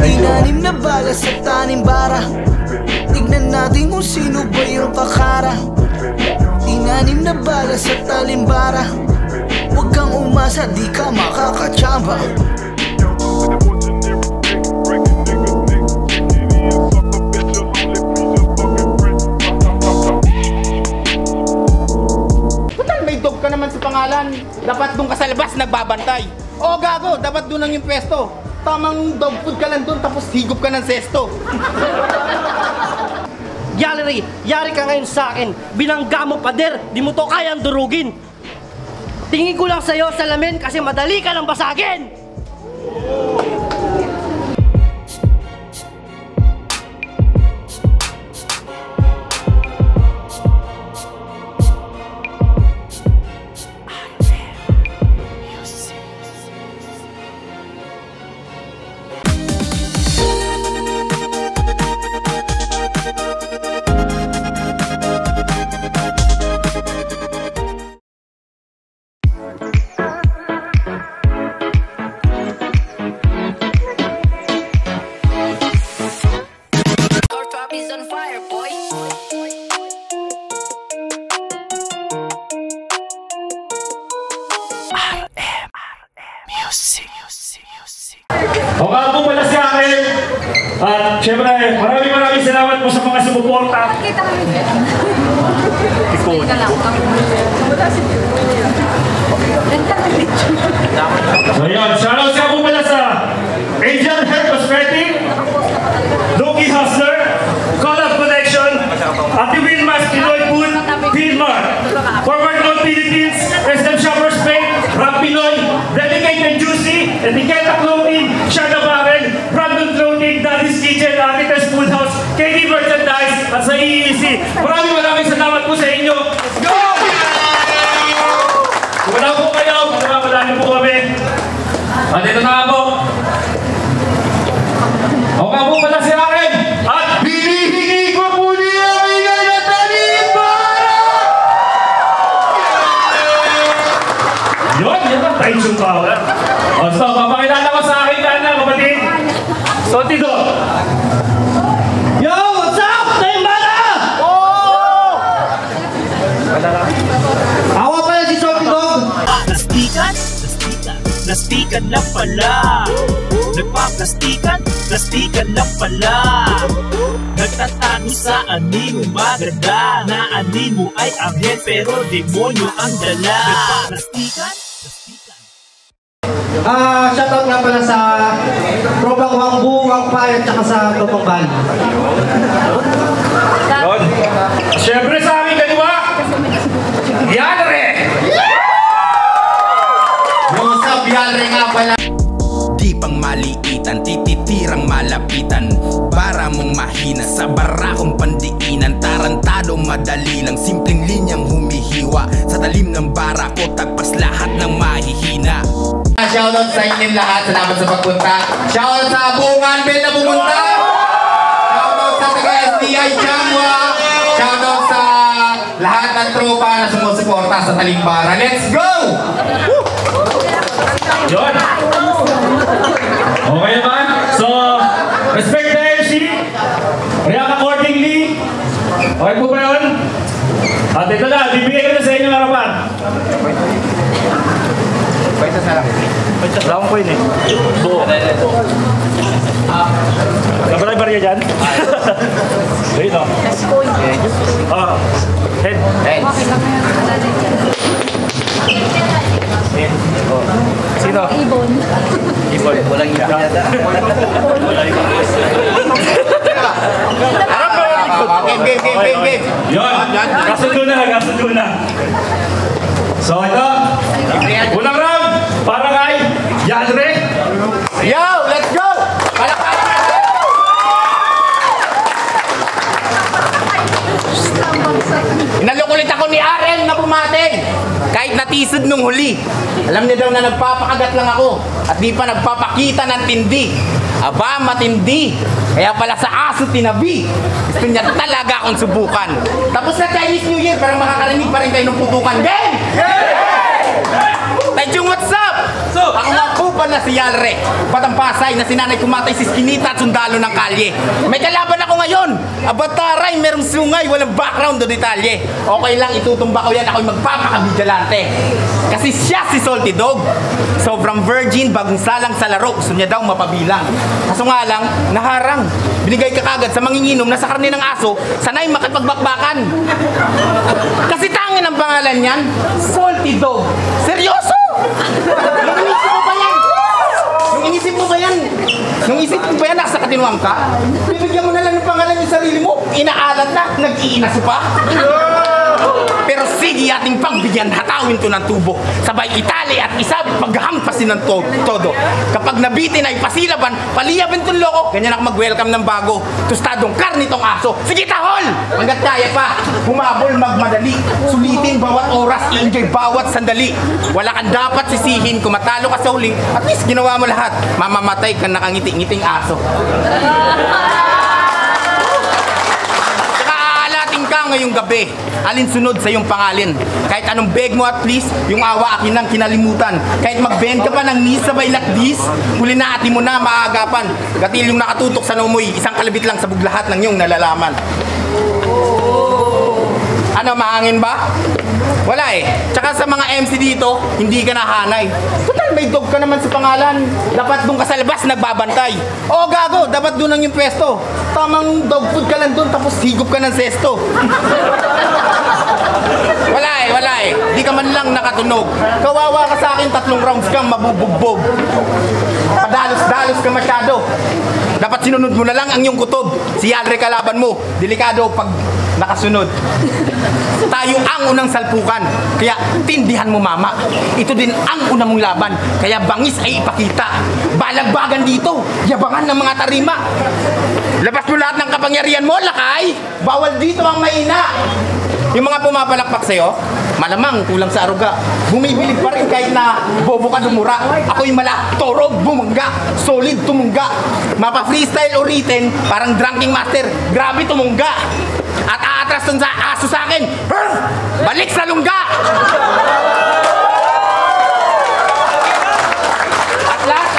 Tinanim na bala sa tanimbara. Tignan natin kung sino ba yung kakara. Tinanim na bala sa talimbara. Huwag kang umasa, di ka makakatsamba. Putal, may dog ka naman sa pangalan. Dapat doon ka sa labas nagbabantay. Oo gago, dapat doon ang yung pwesto. Tamang dog food ka lang doon tapos higop ka ng sesto. Gallery, yari ka ngayon sa akin. Binangga mo pader, di mo to kayang durugin. Tingin ko lang sa'yo salamin kasi madali ka lang basagin. O nga po pala si akin. At syempre, maraming salamat po sa mga sumuporta. So yun, shoutout siya po pala sa Angel Hair Cosmetic, Loki Hustler, Collab Connection, at the Winmax Pinoy Food, Pilmar, Forward Road Philippines, SM Shoppers Paint, Rock Pinoy, Dedicated Juicy, Etiqueta Clothing, Shana Barren, Brandon Clothing, Daddy's Kitchen, Architect's Food House, KD Merchandise, at sa EEC. Maraming salamat po sa inyo. Let's go! Kung wala po kayo, madami po kami. At ito na nga po. Ako nga po pala si akin. At hinihingi ko po niya bigay na talimbara! Yun ang tension power. O, so, papakilala ko sa akin na kapatid. Sotido. Yo, what's up? Talimbara! Oh! Awa pala si Sotido. Plastikan lang pala. Plastikan lang pala. Nagtatago sa anino maganda. Na anino ay anghel pero demonyo ang dala. Plastikan. Shoutout nga pala sa tropang Wangbu, Wangpay at saka sa Topang Bali. Yun. Siyempre sa amin kaliwa. Yadre! What's up, Yalre nga pala. Di pang maliitan, tititirang malapitan. Para mong mahina sa barakong pandiinan. Tarantado madali lang, simpleng linyang humihiwa. Sa talim ng bara ko, tagpas lahat ng mahihina. Shoutout sa inyong lahat, salamat sa pagpunta. Shoutout sa Bungan Bill na pumunta. Shoutout sa taga-SDI Changwa. Shoutout sa lahat ng tropa na sumusuporta sa Talimbara. Let's go! Yun. Okay naman. So, respect the MC. React accordingly. Okay po ba yun? At ito na, bibigay ko na sa inyong harapan. Paitas na lang. Paitas lang ko yun eh. Buo. Nabalay ba rin dyan? Ayun o. Oh. Head. Head. Oh. Sino? Ibon. Ibon. Walang ibon yata. Walang ibon. Harap ba? Game. Yun. Kasundo na. So ito. Unang round. Para kay Yadre. Yo, let's go! Nalukulit ako ni Aren na pumating. Kahit natisod nung huli. Alam niya daw na nagpapakagat lang ako. At di pa nagpapakita ng tindi. Aba, matindi. Kaya pala sa aso tinabi. Gusto niya talaga akong subukan. Tapos sa Chinese New Year, parang makakarinig pa rin kayo ng putukan. Game! Tayong what's up? Ako nga po pala si Yalre, Batang Pasay na sinanay kumatay si Skinita at sundalo ng kalye. May kalaban ako ngayon. Abataray, merong sungay, walang background o detalye. Okay lang, itutumba ko yan, ako'y magpapakabidjalante. Kasi siya si Salty Dog. Sobrang virgin, bagong salang sa laro. Gusto niya daw mapabilang. Kaso nga lang, naharang. Binigay ka kagad sa manginginom na sa karne ng aso, sanay makipagbakbakan. Kasi tangin ang pangalan niyan, Salty Dog. Seryoso? Nung inisip mo ba yan? Nung isip mo ba yan, nasa katinuang ka? Bibigyan mo na lang ng pangalan yung sarili mo, inaalat na, nag-iinaso pa. Pero sige ating pagbigyan, hatawin to ng tubo. Sabay itali at isabit paghahampasin ng todo. Kapag nabitin ay pasilaban, paliyabin tong loko. Ganyan ako mag-welcome ng bago. Tostadong karni tong aso. Sige tahol! Hanggat kaya pa, humabol magmadali. Sulitin bawat oras, i-enjoy bawat sandali. Wala kang dapat sisihin kung matalo ka sa huli. At least ginawa mo lahat. Mamamatay ka nakangiti-ngiting aso. Ngayong gabi, alinsunod sa iyong pangalin. Kahit anong beg mo at least, yung awa akin nang kinalimutan. Kahit mag-bend ka pa ng knees sabay like this, huli na ati mo na maagapan. Gatilyong nakatutok sa numoy, isang kalabit lang sa buglahat ng iyong nalalaman. Ano, mahangin ba? Wala eh. Tsaka sa mga MC dito, hindi ka nahanay. Total, may dog ka naman sa pangalan. Dapat doon ka sa labas nagbabantay. Oo, gago, dapat doon ang yung pwesto. Tamang dog food ka lang doon, tapos higop ka ng sesto. Wala eh. Di ka man lang nakatunog. Kawawa ka sa akin, 3 rounds kang mabubugbog. Padalos-dalos ka masyado. Dapat sinunod mo na lang ang iyong kutob. Si Yalre kalaban mo. Delikado pag nakasunod. Tayo ang unang salpukan. Kaya tindihan mo mama. Ito din ang una mong laban. Kaya bangis ay ipakita. Balagbagan dito. Yabangan ng mga tarima. Labas mo lahat ng kapangyarihan mo, lakay. Bawal dito ang mahina. Yung mga pumapalakpak sa'yo, malamang kulang sa aruga. Bumibilib pa rin kahit na bobo ka dumura. Ako'y torog, bumangga, solid tumungga. Mapa-freestyle o written, parang drinking master. Grabe tumungga. At aatras dun sa aso sa akin. Balik sa lungga! At last.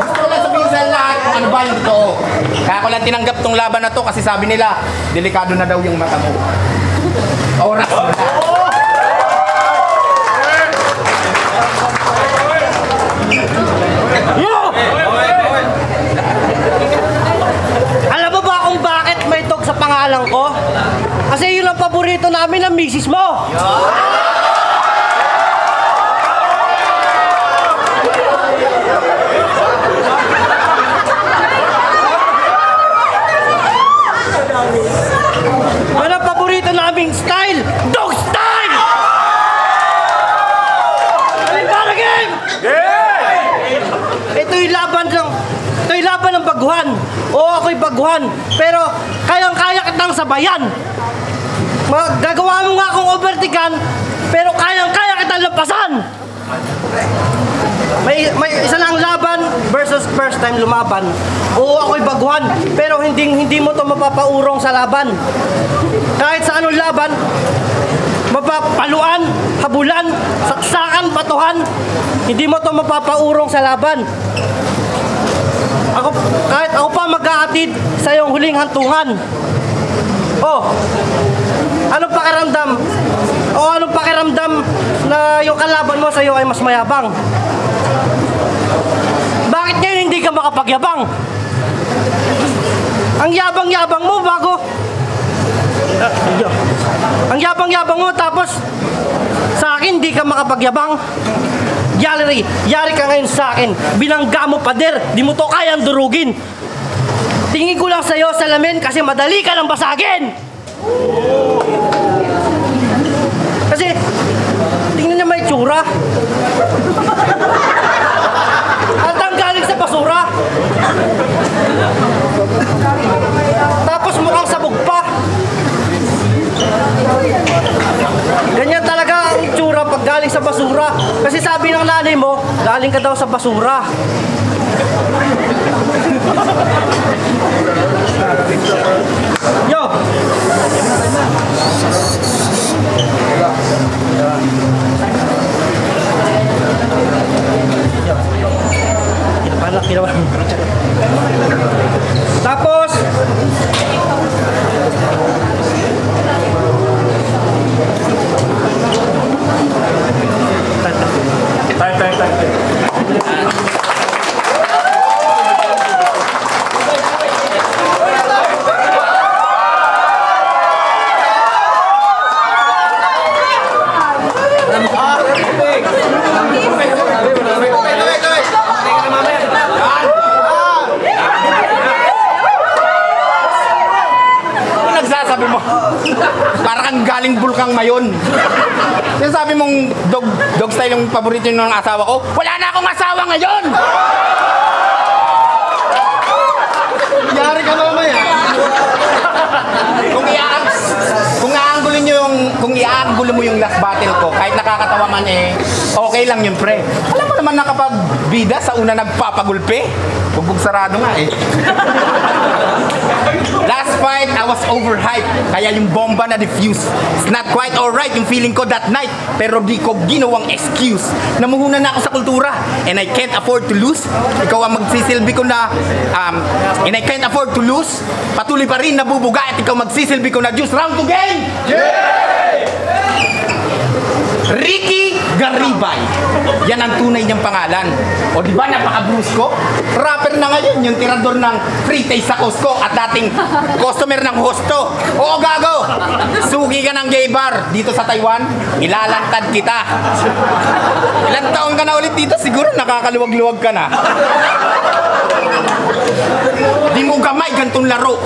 Gusto ko lang sabihin sa lahat kung ano ba yung totoo. Kaya ko lang tinanggap tong laban na to kasi sabi nila, delikado na daw yung mata mo. Oras mo na. Alam mo ba kung bakit may dog sa pangalan ko? Kasi yun ang paborito namin ng misis mo. Yan ang paborito naming style, dog style! Para game! Ito'y laban ng baguhan. Oo, ako'y baguhan. Pero kayang-kaya kitang sabayan. Gagawa mo nga akong overtikan, pero kayang-kaya kitang lampasan. May isa lang laban versus first time lumaban. Oo, ako'y baguhan, pero hindi mo to mapapaurong sa laban. Kahit sa anong laban, mapapaluan, habulan, saksakan, batuhan, hindi mo to mapapaurong sa laban. Kahit ako pa mag-aatid sa iyong huling hantungan. Oh, anong pakiramdam na yung kalaban mo sa iyo ay mas mayabang? Bakit ngayon hindi ka makapagyabang? Ang yabang-yabang mo ang yabang-yabang mo tapos sa akin hindi ka makapagyabang. Yari ka ngayon sa akin. Binangga mo pader, di mo to kayang durugin. Tingin ko lang sa'yo salamin kasi madali ka lang basagin. Kasi tingnan niya may tsura. At ang galing sa basura. Tapos mukhang sabog pa. Ganyan talaga ang tsura pag galing sa basura. Kasi sabi ng nanay mo, galing ka daw sa basura. Sabi mo, parang kang galing bulkang mayon. Sabi mong dog style yung paborito ng asawa ko. Wala na akong asawa ngayon! Yari ka mamaya. Kung iaanggulo mo yung last battle ko, kahit nakakatawa man okay lang yun, pre. Alam mo naman na kapag bida sa una nagpapagulpe, bugbog sarado nga Last fight, I was overhyped. Kaya yung bomba na diffuse. It's not quite alright yung feeling ko that night. Pero di ko ginawang excuse. Namuhunan na ako sa kultura. And I can't afford to lose. Ikaw ang magsisilbi ko na and I can't afford to lose. Patuloy pa rin nabubuga at ikaw magsisilbi ko na juice. Round to game! Ricky Garibay. Yan ang tunay niyang pangalan. O di ba napaka-brusko? Rapper na ngayon yung tirador ng free taste sa Costco at dating customer ng Hosto. Oo, gago! Sugi ka ng gay bar dito sa Taiwan, ilalantad kita. Ilang taon ka na ulit dito? Siguro nakakaluwag-luwag ka na. Di mo gamay gantong laro.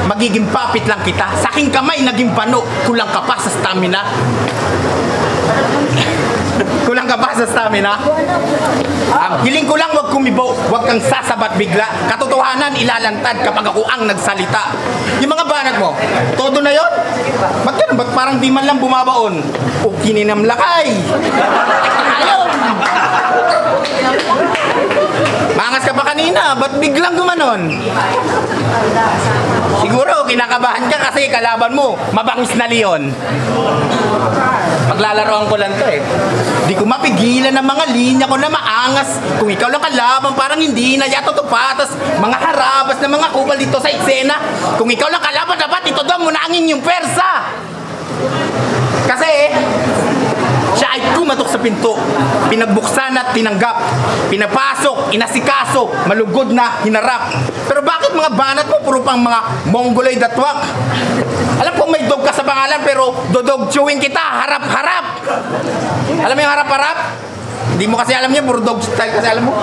Magiging papit lang kita. Sa aking kamay naging pano. Kulang ka pa sa stamina. Kulang ka pa sa stamina. Hiling ko lang wag kumibo. Wag kang sasabat bigla. Katotohanan ilalantad kapag ako ang nagsalita. Yung mga banat mo, todo na yon. Ba't parang di man lang bumabaon? O kininamlakay. Ayun. Mangas ka pa kanina, ba't biglang gumanon? Siguro kinakabahan ka kasi kalaban mo mabangis na leon. Paglalaroan ko lang to Di ko mapigilan ang mga linya ko na maangas. Kung ikaw lang kalaban parang hindi na yato tupatas. Mga harabas na mga kupal dito sa eksena. Kung ikaw lang kalaban dapat ito daw mo na ang inyong persa. Kasi siya ay kumatok sa pinto. Pinagbuksan at tinanggap. Pinapasok, inasikaso, malugod na hinarap. Pero bakit mga banat mo puro pang mga mongoloid at wak? Alam ko may dog ka sa pangalan pero dodog chewing kita, harap-harap. Alam mo yung harap-harap? Hindi mo kasi alam niya, puro dog style kasi alam mo.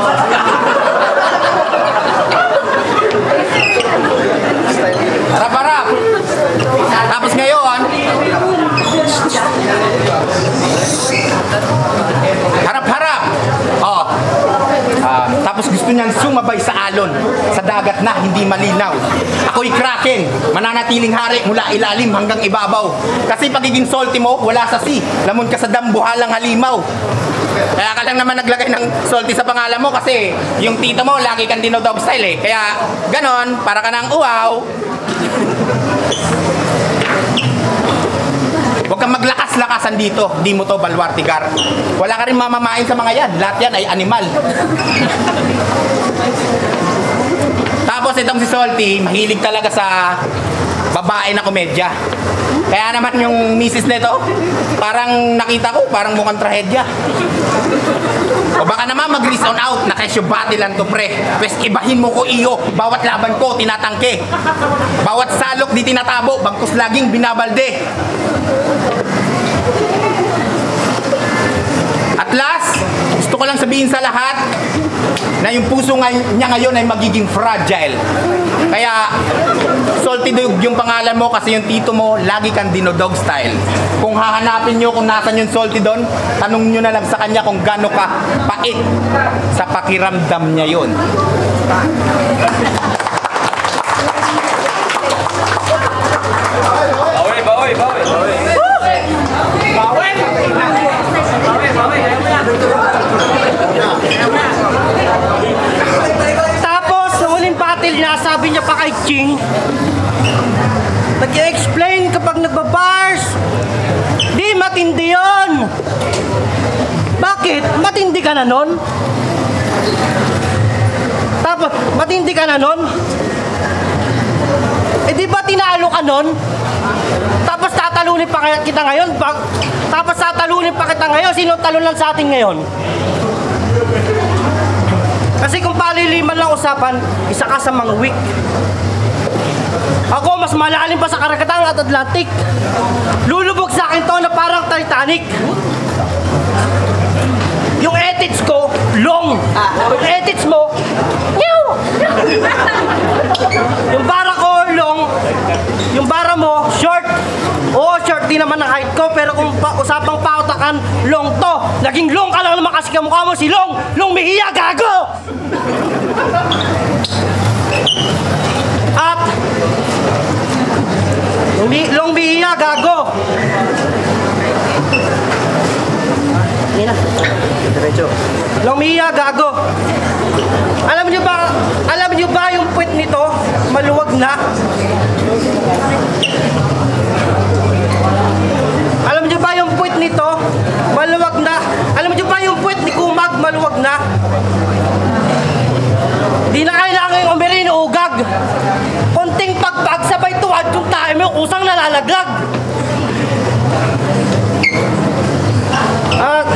Harap-harap. Tapos ngayon, harap-harap. Tapos gusto niyang sumabay sa alon, sa dagat na hindi malinaw. Ako'y kraken, mananatiling hari mula ilalim hanggang ibabaw. Kasi pagiging salty mo, wala sa sea. Lamon ka sa dambuhalang halimaw. Kaya ka lang naman naglagay ng salty sa pangalan mo kasi yung tito mo lagi kang dinodog style Kaya ganon, para ka ng uwaw. Huwag kang maglakas-lakasan dito. Di mo to balwartigar. Wala ka rin mamamain sa mga yan. Lahat yan ay animal. Tapos itong si Salty, mahilig talaga sa babae na komedya. Kaya naman yung misis nito, parang nakita ko, parang mukhang trahedya. O baka naman mag-list on out, nakesyo battle lang to pre. Pwes ibahin mo ko iyo, bawat laban ko tinatangke. Bawat salok di tinatabo, bagkus laging binabalde. At last, gusto ko lang sabihin sa lahat na yung puso niya ngayon ay magiging fragile. Kaya Salty Dog yung pangalan mo kasi yung tito mo lagi kang dinodog style. Kung hahanapin nyo kung nasan yung Salty doon, tanong nyo na lang sa kanya kung gaano ka pait sa pakiramdam niya yun. Tapos, sa huling battle niya, sabi niya pa kay Ching, nag-i-explain kapag nagbabars, di matindi yun. Bakit? Matindi ka na nun? Tapos, matindi ka na nun? Eh di ba tinalo ka nun? Tapos tatalunin pa kita ngayon? Tapos tatalunin pa kita ngayon? Sino talon lang sa atin ngayon? Kasi kung paliliman lang usapan, isa ka sa mga weak. Ako, mas malalim pa sa karagatan at Atlantic. Lulubog sa akin to na parang Titanic. Yung edits ko, long. Yung edits mo, new. Yung bara ko, long. Yung bara mo, short. Oo, short din naman ang height ko, pero kung usapang pautakan, long to. Naging long ka lang naman kasi kamukha mo si Long. Long Mejia, gago! At Long Mejia, gago! Hindi na. Diretso. Long Mejia, gago! Alam niyo ba yung puwet nito? Maluwag na. Alam niyo ba yung puwet nito? Maluwag na. Alam niyo ba yung puwet ni Kumag? Maluwag na. Di na kailangan yung umirin ugag. Konting pagpag sabay tuwad yung tayo mo yung usang nalalaglag. At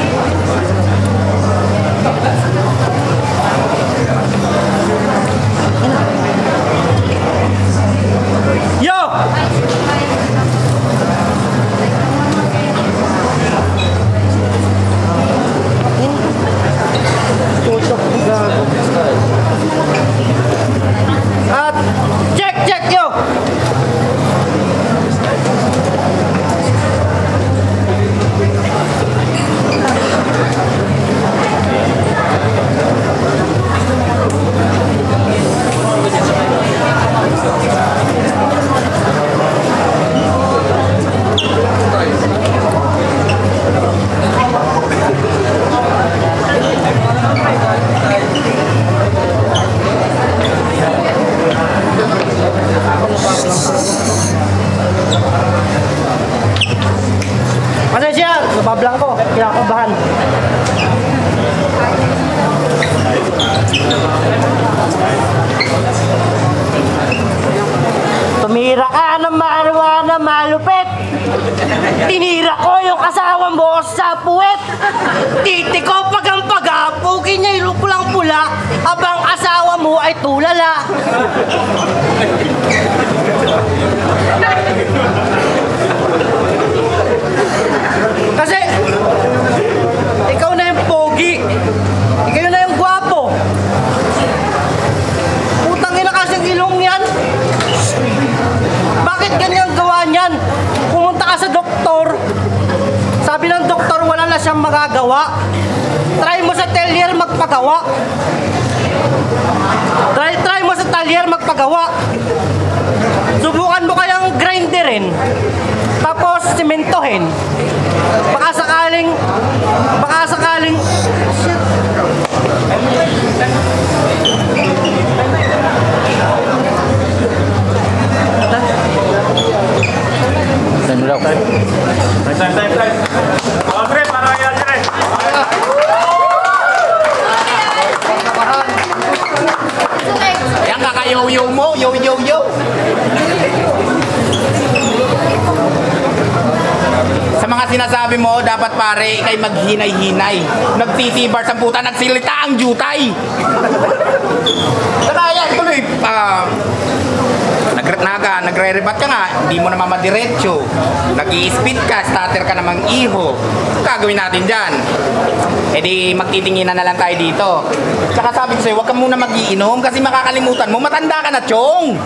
yo! At check yo! Pasensya, nabablang ko, kinakabahan. Tumira ka ng marijuana malupit. Tinira ko yung asawa mo sa puwet. Titi ko pagang pagapukin niya yung pulang-pula habang asawa mo ay tulala. Kasi ikaw na yung pogi. Ikaw na yung gwapo. Putang ina kasing ilong yan. Bakit ganyan gawa niyan? Pumunta ka sa doktor. Sabi ng doktor wala na siyang magagawa. Try mo sa telyer magpagawa. Try mo sa telyer magpagawa. Subukan mo kayang grinderin. Tapos simentohin. Baka sakaling shit. Time daw. Time. Andre, para yan dire. Yan kakayo-yo mo, yo. Sa mga sinasabi mo, dapat pare, kay maghinay-hinay. Nagtitibar sa puta, nagsilita ang jutay. Saka yan, tuloy, nagre-rebat ka nga, hindi mo naman madiretso. Nag-i-speed ka, starter ka namang iho. Gagawin natin dyan. E di magtitinginan na lang tayo dito. Tsaka sabi ko sa'yo, huwag ka muna mag-iinom kasi makakalimutan mo, matanda ka na, chong!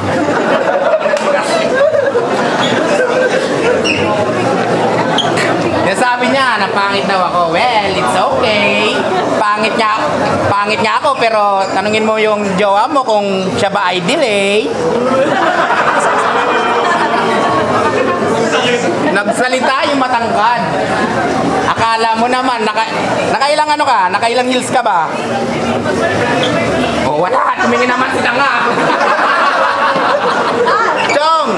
Sabi niya, na pangit daw ako. Well, it's okay. Pangit niya ako, pero tanungin mo yung jowa mo kung siya ba ay delay. Nagsalita yung matangkad. Akala mo naman, nakailang ano ka? Nakailang heels ka ba? Oh, wala. Tumingin naman sila nga. Chong,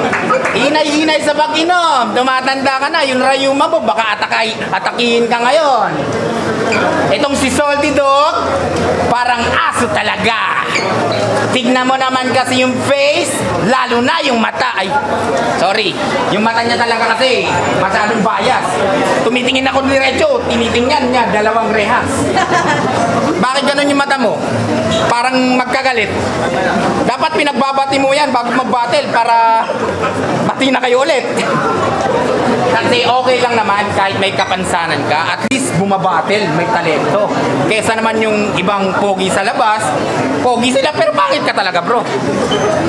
hinay-hinay sa pag-inom. Tumatanda ka na. Yung rayuma mo, baka atakihin ka ngayon. Itong si Salty Dog, parang aso talaga. Tignan mo naman kasi yung face, lalo na yung mata. Ay, sorry. Yung mata niya talaga kasi, masyadong bias. Tumitingin ako diretso, tinitingnan niya, dalawang rehas. Bakit ganun yung mata mo? Parang magkagalit. Dapat pinagbabati mo yan bago mag-battle para bati na kayo ulit. Kasi okay lang naman kahit may kapansanan ka, at least bumabattle, may talento. Kesa naman yung ibang pogi sa labas, pogi sila pero pangit ka talaga bro.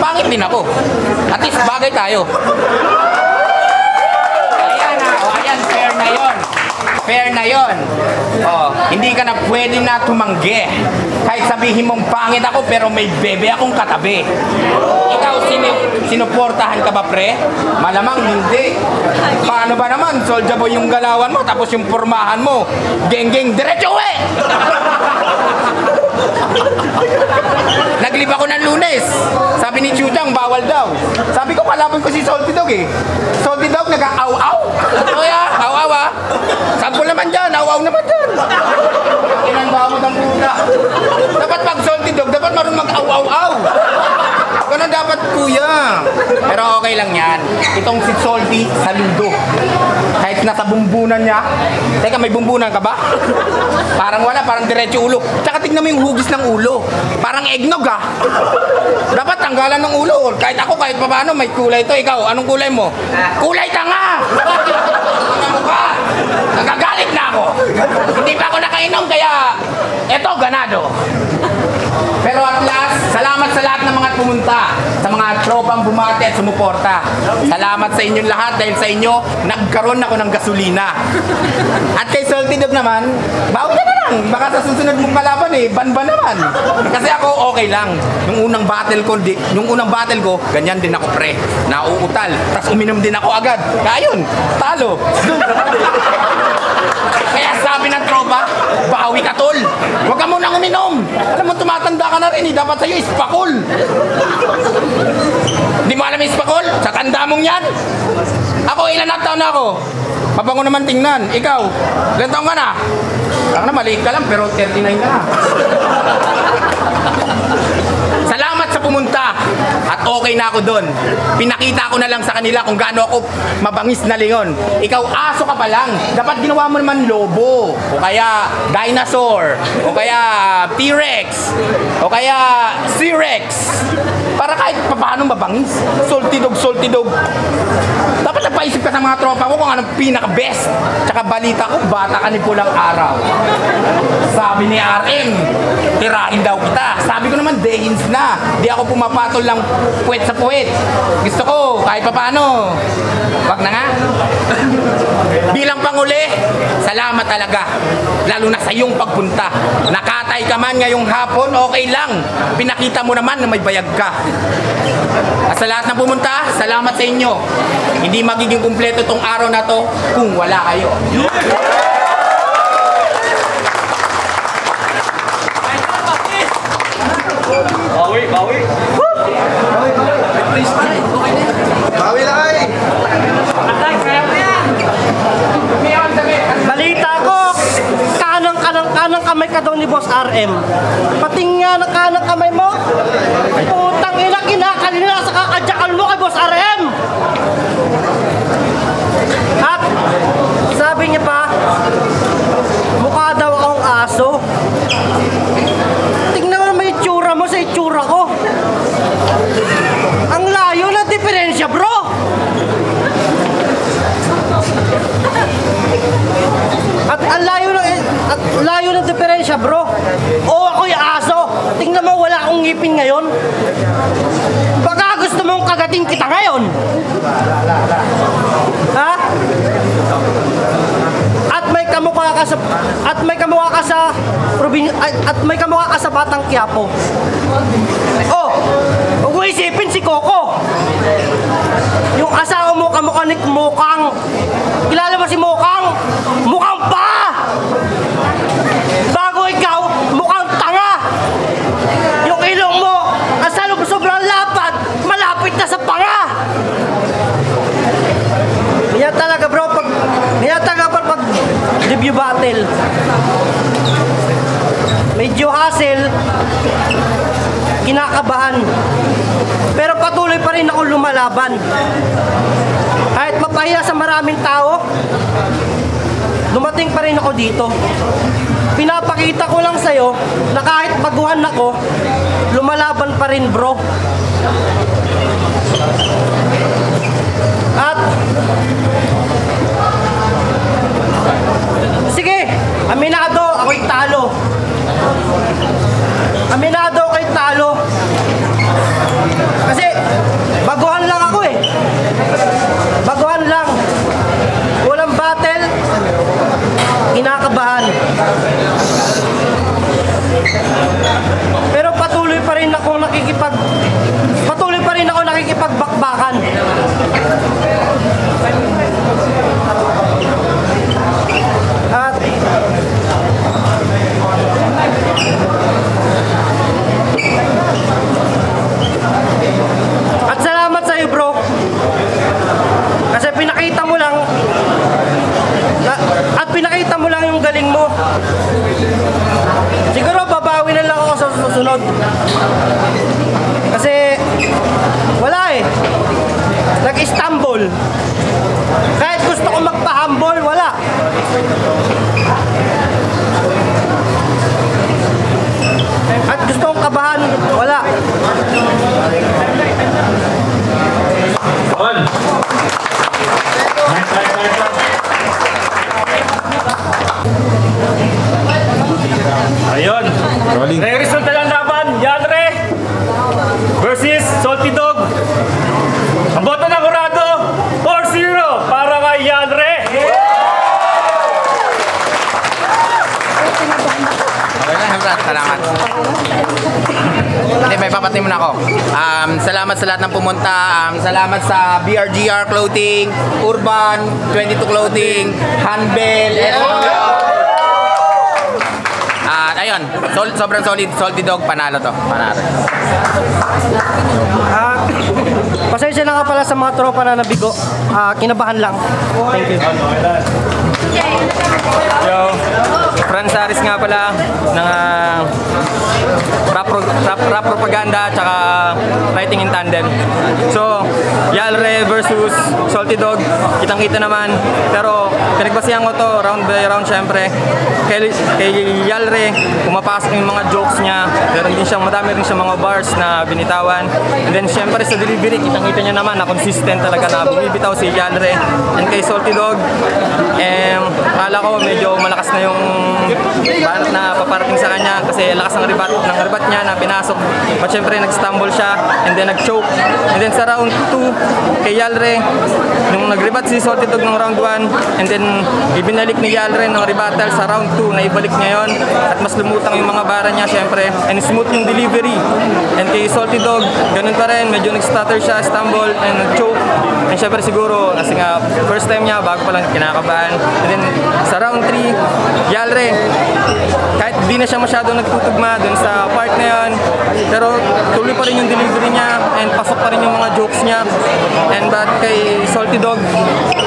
Pangit din ako. At least bagay tayo. fair na yon. Oh, hindi ka na pwede na tumanggi. Kahit sabihin mong pangit ako pero may bebe akong katabi. Ikaw, sinuportahan ka ba, pre? Malamang hindi. Paano ba naman? Soulja Boy yung galawan mo tapos yung pormahan mo. Geng-geng, diretso uwi! Naglib ako ng Lunes. Sabi ni Chuchang, bawal daw. Sabi ko, kalaban ko si Salty Dog eh. Salty Dog, nag-aw-aw. Kaya, aw-aw ah. Sample naman dyan, aw-aw naman dyan. Kinanbahamot ang puta. Dapat pag Salty Dog, dapat marunong mag-aw-aw-aw. Ganun dapat, kuya. Pero okay lang yan. Itong si Salty, saludo. Kahit nasa bumbunan niya. Teka, may bumbunan ka ba? Parang wala, parang diretso ulo. Tsaka tignan mo yung hugis ng ulo. Parang eggnog ah. Dapat tanggalan ng ulo. Kahit ako, kahit pa paano, may kulay ito. Ikaw, anong kulay mo? Kulay tanga! Ano mo ka? Nagagalit na ako. Hindi pa ako nakainom, kaya eto, ganado. Pero at last, salamat sa lahat ng mga pumunta, sa mga tropang bumati at sumuporta. Salamat sa inyong lahat dahil sa inyo, nagkaroon ako ng gasolina. At kay Salty Dog naman, bawi ka na lang. Baka sa susunod mong kalaban eh, ban-ban naman. Kasi ako okay lang. Yung unang battle ko, ganyan din ako, pre. Nauutal. Tapos uminom din ako agad. Kaya yun, talo. Kaya sabi ng tropa, bawi ka tol. Huwag ka munang uminom. Alam mo, tumatanda ka na rin eh. Dapat sa'yo ispakol. Hindi mo alam ispakol? Sa tanda mong yan. Ako, ilan na taon na ako? Mabango naman tingnan. Ikaw, ilan taon ka na? Ang na, maliit ka lang pero 39 ka na. Salamat sa pumunta at okay na ako doon. Pinakita ko na lang sa kanila kung gaano ako mabangis na lingon. Ikaw aso ka pa lang. Dapat ginawa mo naman lobo o kaya dinosaur o kaya T-Rex o kaya C-Rex para kahit paano mabangis. Salty Dog. Dapat nagpaisip ka sa mga tropa ko kung anong pinaka-best. Tsaka balita ko, bata ka ni Pulang Araw. Sabi ni RM, tirahin daw kita. Sabi ko naman, dehins na. Di ako pumapatol lang puwet sa puwet. Gusto ko, kahit paano. Wag na nga. Bilang panguli, salamat talaga. Lalo na sa iyong pagpunta. Nakatay ka man ngayong hapon, okay lang. Pinakita mo naman na may bayag ka. At sa lahat ng pumunta, salamat sa inyo. Hindi magiging kumpleto tong araw na to kung wala kayo. Bawi. Bawi lang ay! Balita ko, kanang kamay ka daw ni Boss RM. Pating nga ng kanang kamay mo, putang ina, kinakalina sa kakadyakan mo kay Boss RM. At sabi niya pa, mukha daw akong aso. Tingnan mo naman yung itsura mo sa itsura ko. Ang layo na diferensya, bro. At ang layo ng diferensya, bro. O ako yung aso. Tingnan mo, wala akong ngipin ngayon. Baka gusto mong kagating kita ngayon. Ha? At may kamukha ka sa Batang Quiapo. Oh, huwag mo isipin si Coco. Yung asawa mo kamukha ni Mukang. Kilala mo si Mukang? Mukhang pa! Bago ikaw, mukhang tanga. Yung ilong mo, sobrang lapad, malapit na sa panga. Kaya talaga bro, pag debut battle, medyo hassle, kinakabahan, pero patuloy pa rin ako lumalaban. Kahit mapahiya sa maraming tao, dumating pa rin ako dito. Pinapakita ko lang sa'yo na kahit baguhan ako, lumalaban pa rin, bro. At sige, aminado ako'y talo. Aminado ako'y talo. Kasi baguhan lang ako eh. Baguhan lang. Walang battle. Kasi wala eh. Nag-Istanbul. Kahit gusto ko magpa-humble, wala. At gusto kong kabahan, wala. On. Ayun. Resulta ng laban, Yalre versus Salty Dog. Ang boto ng kurado, 4-0 para kay Yalre. Okay lang, Brad. Salamat. Hindi, may papatay muna ako. Salamat sa lahat ng pumunta. Salamat sa BRGR Clothing, Urban, 22 Clothing, Hanbel, ayun, sobrang solid. Salty Dog, panalo to. Panalo. Pasensya na nga pala sa mga tropa na nabigo. Kinabahan lang. Thank you. Yo, Franz Aris nga pala ng rap propaganda tsaka writing in tandem. So, Yalre versus Salty Dog, kitang-kita naman. Pero pinagbasihan ko to round by round syempre. Kay Yalre, pumapasok yung mga jokes niya. Madami rin siya mga bars na binitawan. And then syempre sa delivery, kitang-kita niya naman na consistent talaga na bumibitaw si Yalre. And kay Salty Dog, kala ko medyo malakas na yung banat na paparating sa kanya kasi lakas ng ribat niya na pinasok. But syempre nag-stumble siya and then nag-choke. And then sa round 2 kay Yalre, nung nag-ribat si Salty Dog ng round 1 and then ibinalik ni Yalre ng rebattle sa round 2 na ibalik niya yun at mas lumutang yung mga bara niya syempre and smooth yung delivery. And kay Salty Dog, ganun pa rin, medyo nag-stutter siya, stumble and nag-choke. And syempre siguro kasi nga first time niya, bago pa lang kinakabahan. And then sa round 3, Yalre, kahit di na siya masyadong nagtutugma dun sa part na yun, pero tuloy pa rin yung delivery niya and pasok pa rin yung mga jokes niya. And but kay Salty Dog,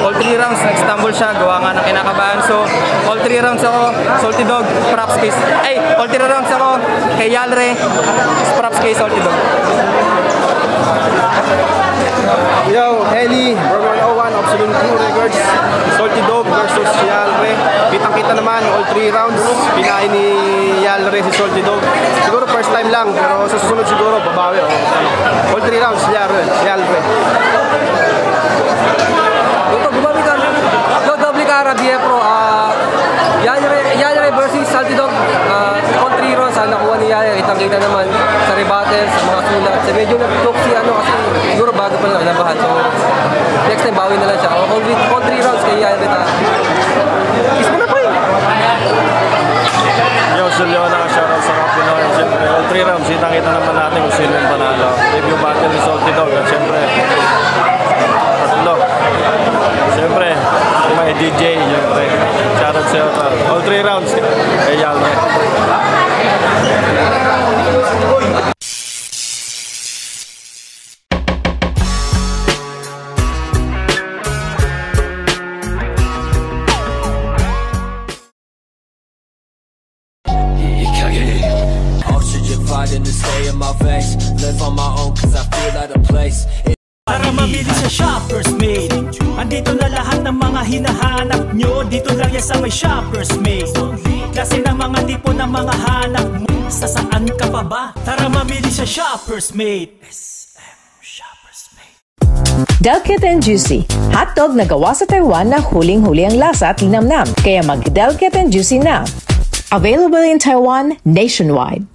all 3 rounds nag-stumble siya, gawa nga ng kinakabahan. So all 3 rounds ako, Salty Dog, props kay all 3 rounds ako kay Yalre, props kay Salty Dog. Yo, Eli, Roman 01, Absolute Crew Records, Salty Dog versus Yalre. Kitang-kita naman, all 3 rounds, pinain ni Yalre si Salty Dog. Siguro first time lang, pero sa susunod siguro, babawi. All 3 rounds, Yalre. Dito, bumami ka. Doble cara, Biepro. Yalre versus Salty Dog. All 3 rounds, nakuha ni Yalre. Kitang-kita naman sa rebattle, sa mga sulat. Sa medyo nag-talk si kasi siguro bago pa lang nabahan. So, next time, bawi na lang siya. All 3 rounds kay Yalre na. Kiss mo na pa Yo, Juliana, shoutout sa Kapinoy. Siyempre, all 3 rounds, kitang-kita naman natin kung sino yung panalo. Review battle ni Salty Dog. At siyempre, tatlo. Siyempre, may DJ, siyempre. Shoutout sa all 3 rounds kay Yalre. Para mabili sa Shoppers Mate, andito na lahat ng mga hinahanap nyo. Dito lang yan sa may Shoppers Mate. Klase ng mga tipo ng mga hanap mo. Sa saan ka pa ba? Tara mabili sa Shoppers Mate. Shoppers Mate. Delicate and Juicy. Hotdog na gawa sa Taiwan na huling-huli ang lasa at linamnam. Kaya mag-Delicate and Juicy na. Available in Taiwan nationwide.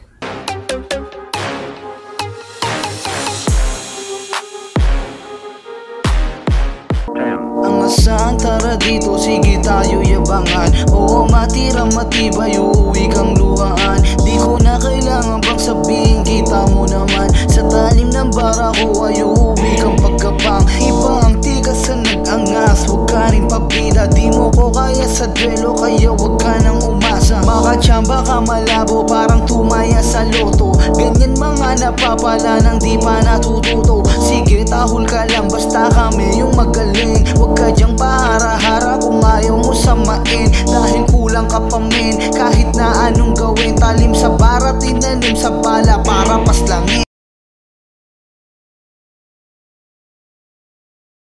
Saan tara dito, sige tayo yabangan. Oo, matira matibay, uuwi kang luhaan. Di ko na kailangan pang sabihin, kita mo naman. Sa talim ng bara ko ay uuwi kang pagkapang. Iba ang tigas sa nag-angas, huwag ka rin pabida. Di mo ko kaya sa duelo, kaya huwag ka nang umasa. Makachamba ka malabo, parang tumaya sa loto. Ganyan mga napapala nang di pa natututo. Sige tahol ka lang, basta kami yung magaling. Huwag ka dyang pahara-hara kung ayaw mo samain. Dahil kulang ka pa men, kahit na anong gawin. Talim sa bara, tinanim sa bala. bahala para paslangin.